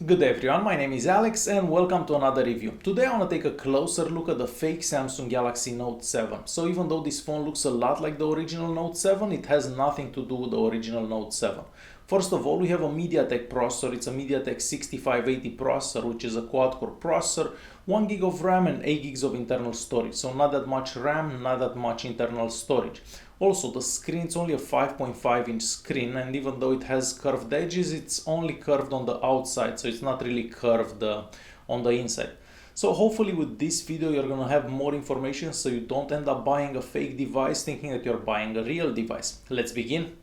Good day everyone, my name is Alex and welcome to another review. Today I want to take a closer look at the fake Samsung Galaxy Note 7. So even though this phone looks a lot like the original Note 7, it has nothing to do with the original Note 7. First of all, we have a MediaTek processor. It's a MediaTek 6580 processor, which is a quad-core processor, 1 gig of RAM and 8 gigs of internal storage. So not that much RAM, not that much internal storage. Also, the screen is only a 5.5-inch screen, and even though it has curved edges, it's only curved on the outside, so it's not really curved on the inside. So hopefully with this video you're gonna have more information so you don't end up buying a fake device thinking that you're buying a real device. Let's begin.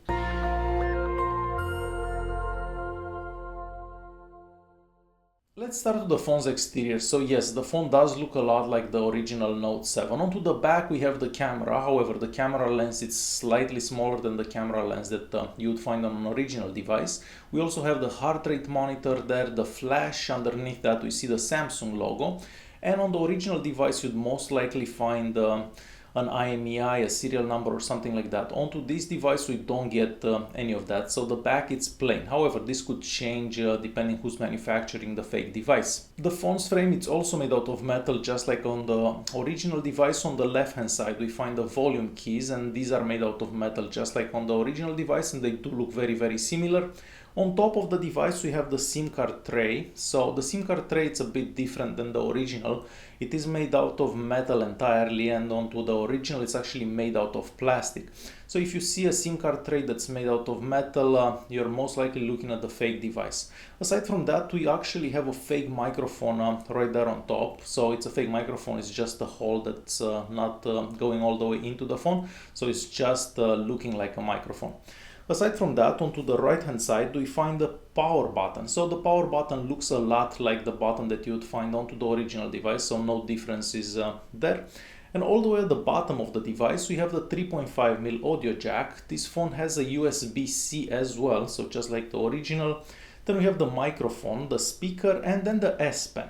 Let's start with the phone's exterior. So yes, the phone does look a lot like the original Note 7. Onto the back we have the camera. However, the camera lens is slightly smaller than the camera lens that you'd find on an original device. We also have the heart rate monitor there, the flash. Underneath that we see the Samsung logo. And on the original device you'd most likely find an IMEI, a serial number or something like that. Onto this device we don't get any of that, so the back it's plain. However, this could change depending who's manufacturing the fake device. The phone's frame it's also made out of metal, just like on the original device. On the left hand side we find the volume keys, and these are made out of metal just like on the original device, and they do look very similar. On top of the device we have the SIM card tray. So the SIM card tray it's a bit different than the original. It is made out of metal entirely, and onto the original it's actually made out of plastic. So if you see a SIM card tray that's made out of metal, you're most likely looking at the fake device. Aside from that, we actually have a fake microphone right there on top. So it's a fake microphone, it's just a hole that's not going all the way into the phone. So it's just looking like a microphone. Aside from that, onto the right hand side we find the power button. So the power button looks a lot like the button that you would find onto the original device, so no differences there. And all the way at the bottom of the device we have the 3.5mm audio jack. This phone has a USB-C as well, so just like the original. Then we have the microphone, the speaker, and then the S Pen.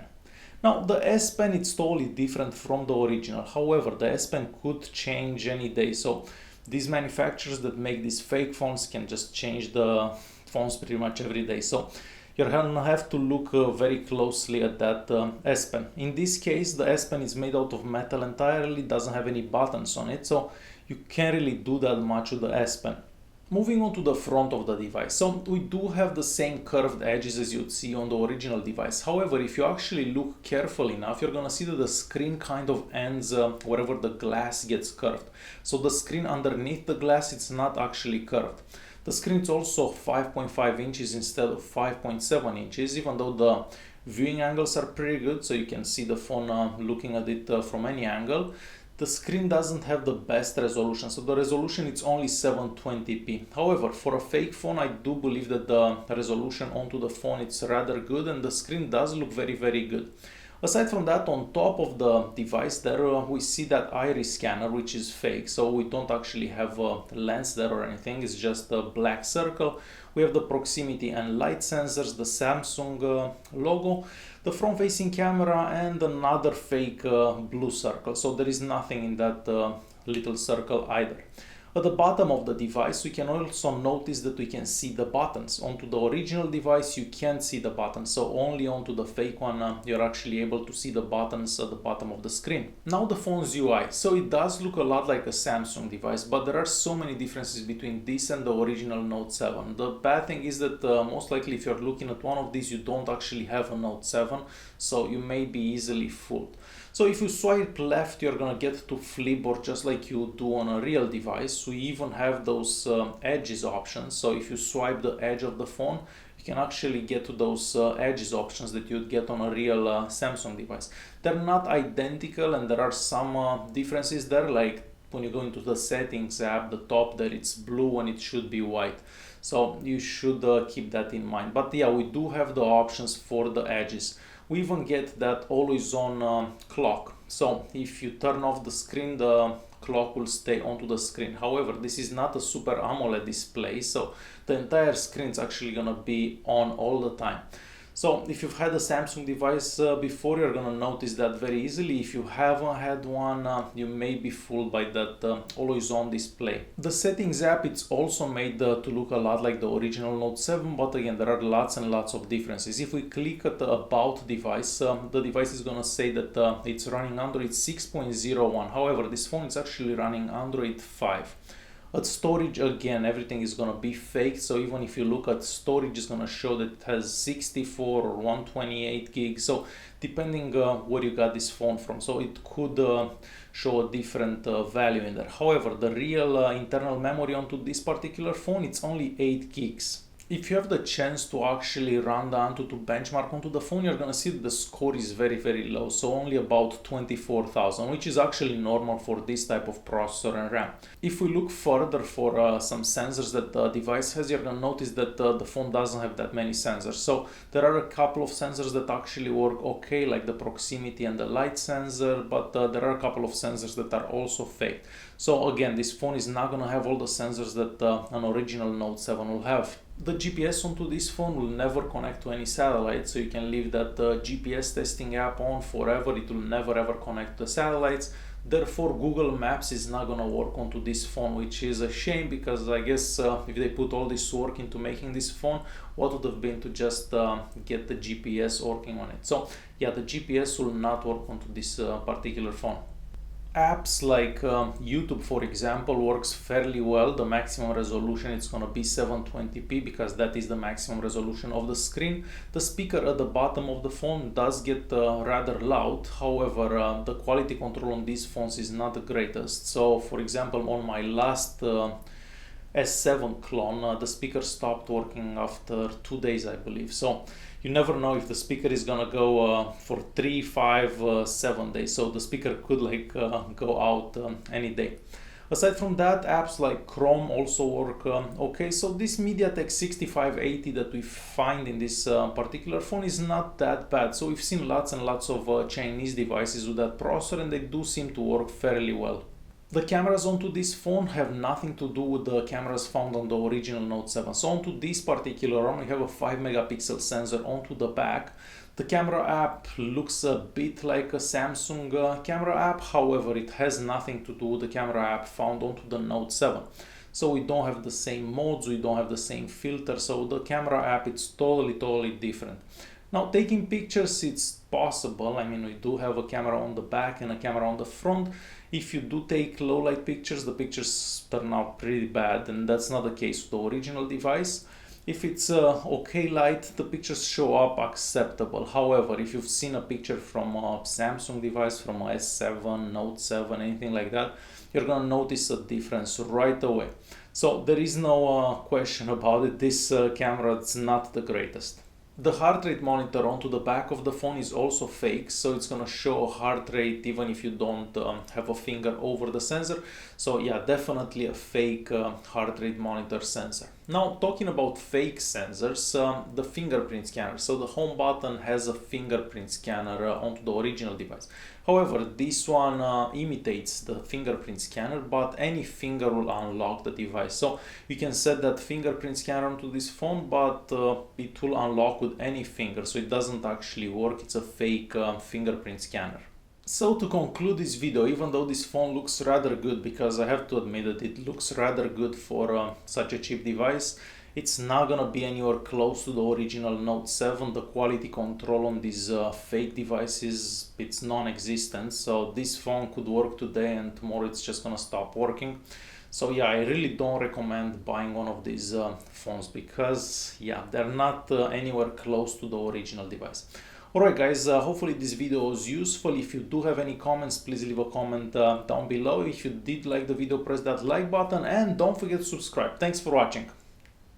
Now the S Pen it's totally different from the original. However, the S Pen could change any day. So these manufacturers that make these fake phones can just change the phones pretty much every day. So you're gonna have to look very closely at that S Pen. In this case, the S Pen is made out of metal entirely, doesn't have any buttons on it, so you can't really do that much with the S Pen. Moving on to the front of the device. So we do have the same curved edges as you'd see on the original device. However, if you actually look carefully enough, you're gonna see that the screen kind of ends wherever the glass gets curved. So the screen underneath the glass, it's not actually curved. The screen is also 5.5 inches instead of 5.7 inches, even though the viewing angles are pretty good, so you can see the phone looking at it from any angle. The screen doesn't have the best resolution, so the resolution it's only 720p. However, for a fake phone, I do believe that the resolution onto the phone it's rather good, and the screen does look very good. Aside from that, on top of the device there we see that iris scanner, which is fake, so we don't actually have a lens there or anything, it's just a black circle. We have the proximity and light sensors, the Samsung logo, the front-facing camera, and another fake blue circle, so there is nothing in that little circle either. At the bottom of the device we can also notice that we can see the buttons. Onto the original device you can't see the buttons, so only onto the fake one you're actually able to see the buttons at the bottom of the screen. Now the phone's UI. So it does look a lot like a Samsung device, but there are so many differences between this and the original Note 7. The bad thing is that most likely if you're looking at one of these you don't actually have a Note 7, so you may be easily fooled. So if you swipe left, you're gonna get to flipboard just like you do on a real device. We even have those edges options. So if you swipe the edge of the phone, you can actually get to those edges options that you'd get on a real Samsung device. They're not identical, and there are some differences there, like when you go into the settings app, the top there it's blue when it should be white. So you should keep that in mind. But yeah, we do have the options for the edges. We even get that always on clock. So if you turn off the screen, the clock will stay onto the screen. However, this is not a Super AMOLED display, so the entire screen is actually gonna be on all the time. So if you've had a Samsung device before, you're gonna notice that very easily. If you haven't had one, you may be fooled by that always on display. The settings app, it's also made to look a lot like the original Note 7, but again, there are lots and lots of differences. If we click at the About device, the device is gonna say that it's running Android 6.01. However, this phone is actually running Android 5. At storage, again, everything is gonna be fake, so even if you look at storage, it's gonna show that it has 64 or 128 gigs, so depending where you got this phone from, so it could show a different value in there. However, the real internal memory onto this particular phone, it's only 8 gigs. If you have the chance to actually run the Antutu benchmark onto the phone, you're gonna see that the score is very, very low, so only about 24,000, which is actually normal for this type of processor and RAM. If we look further for some sensors that the device has, you're gonna notice that the phone doesn't have that many sensors. So there are a couple of sensors that actually work okay, like the proximity and the light sensor, but there are a couple of sensors that are also fake. So again, this phone is not gonna have all the sensors that an original Note 7 will have. The GPS onto this phone will never connect to any satellite, so you can leave that GPS testing app on forever. It will never ever connect to satellites. Therefore, Google Maps is not gonna work onto this phone, which is a shame, because I guess if they put all this work into making this phone, what would have been to just get the GPS working on it. So yeah, the GPS will not work onto this particular phone. Apps like YouTube, for example, works fairly well. The maximum resolution, it's going to be 720p because that is the maximum resolution of the screen. The speaker at the bottom of the phone does get rather loud. However, the quality control on these phones is not the greatest. So for example, on my last S7 clone, the speaker stopped working after 2 days, I believe. So you never know if the speaker is gonna go for 3, 5, 7 days. So the speaker could like go out any day. Aside from that, apps like Chrome also work okay. So this MediaTek 6580 that we find in this particular phone is not that bad. So we've seen lots and lots of Chinese devices with that processor, and they do seem to work fairly well. The cameras onto this phone have nothing to do with the cameras found on the original Note 7. So onto this particular one, we have a 5 megapixel sensor onto the back. The camera app looks a bit like a Samsung camera app. However, it has nothing to do with the camera app found onto the Note 7. So we don't have the same modes, we don't have the same filter. So the camera app, it's totally different. Now, taking pictures, it's possible. I mean, we do have a camera on the back and a camera on the front. If you do take low light pictures, the pictures turn out pretty bad, and that's not the case with the original device. If it's okay light, the pictures show up acceptable. However, if you've seen a picture from a Samsung device, from a S7, Note 7, anything like that, you're gonna notice a difference right away. So there is no question about it. This camera is not the greatest. The heart rate monitor onto the back of the phone is also fake, so it's gonna show a heart rate even if you don't have a finger over the sensor. So yeah, definitely a fake heart rate monitor sensor. Now, talking about fake sensors, the fingerprint scanner. So the home button has a fingerprint scanner onto the original device. However, this one imitates the fingerprint scanner, but any finger will unlock the device. So you can set that fingerprint scanner onto this phone, but it will unlock with any finger, so it doesn't actually work. It's a fake fingerprint scanner. So to conclude this video, even though this phone looks rather good, because I have to admit that it looks rather good for such a cheap device, it's not gonna be anywhere close to the original Note 7. The quality control on these fake devices, it's non-existent. So this phone could work today and tomorrow it's just gonna stop working. So yeah, I really don't recommend buying one of these phones because yeah, they're not anywhere close to the original device. Alright guys, hopefully this video was useful. If you do have any comments, please leave a comment down below. If you did like the video, press that like button and don't forget to subscribe. Thanks for watching.